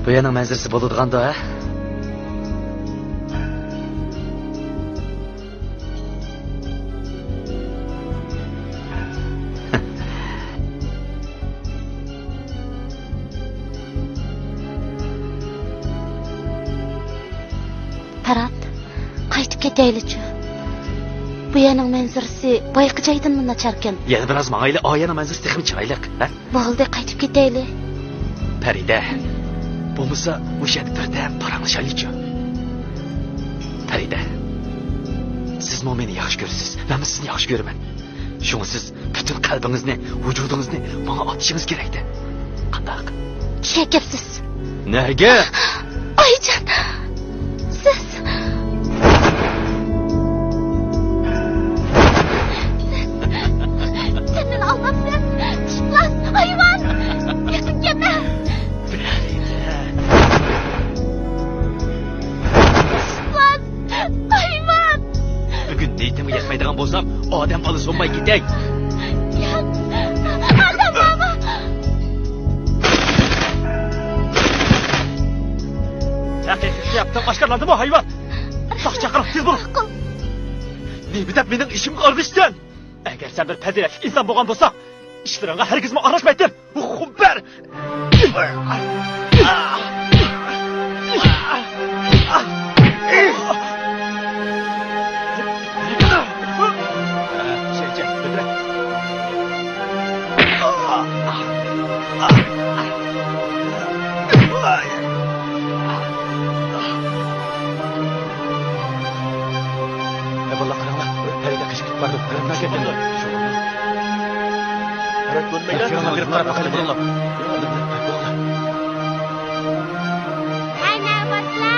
Bu yerning manzarasi bo'ladigan-da, ha? Tarat, qaytib ketaylik-chi. Bu yerning manzarasi boyaqi joydan nacharkan. Yana biroz mang'ayli oyana manzarasi texmi chiroyli, ha? Bo'ldi, qaytib ketaylik. Farida, bo'lmasa o'sha birdan paranglashaylik-chi. Farida, siz meni yaxshi ko'rasiz, men sizni yaxshi ko'raman. Shunga siz butun qalbingizni, vujudingizni menga otishingiz kerak-da. Qandaq? Shakirsiz. Nega? Oyjon. Siz Senin almasın. Çıplak hayvan. Yakın gelme. Çıplak hayvan. Bugün niyetime yetmeydiğim bolsam, adam balı sonmay gidek. Ya adam baba. Hakikaten yaptım, başkalardı mı hayvan? Bak çakırım, siz bunu. Ne bileyim benim işim kardeşten. Eğer sen bir pederek insan boğan bolsa, işlerine herkesime araşmaydım. Bu kumper. Aynen basla.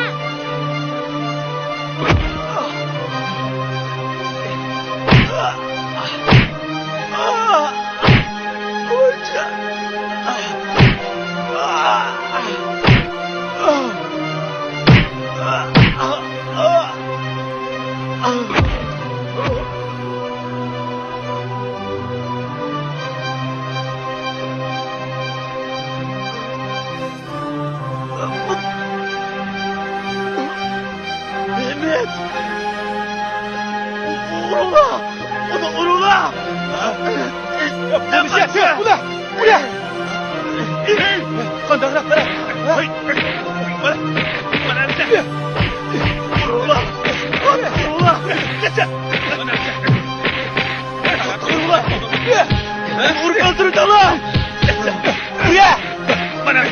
Mehmet! Urula! Onu urula! Bu ne? Bu ne? Kandaklar! Bana ne? Urula! Urula! Geçen! Urula! Vurup öldürün lan! Buraya! Bana ne?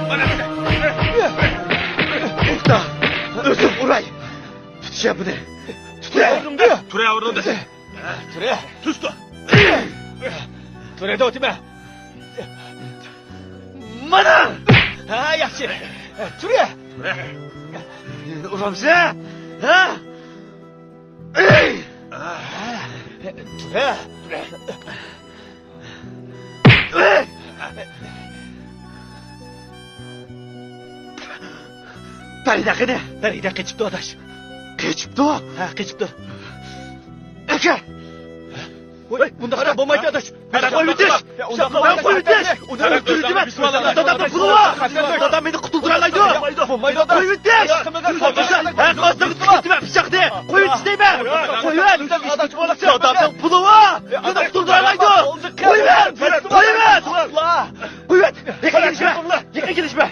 Bana ne? Urda! Özüm uray! Tutuşa bu ne? Turaya vurdum da. Turaya! Tustu! Turaya da otime! Mana! Ha yaxşı! Turaya! Uramsa! Ha? Ey! Turaya! Ey! Farida qani? Farida qechibdi odash. Qechibdi? Ha, qechibdi. Aka! Voy, bunda qarab bo'lmaydi odash. Qo'yib o'tish. Qo'yib o'tish. Undan o'tirdim. Dadamning puli bor. Dadam meni qutuldira olmaydi. Bo'lmaydi odash. Qo'yib o'tish. Ha, hozir qutuldim pichoqni. Qo'yib o'tish deyman. Qo'yib. Dadamning puli bor. Meni qutuldira olmaydi. Qo'yib. Qo'yib. Yaqin kelishma.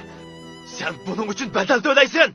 Sen bunun için bedel ödeysin.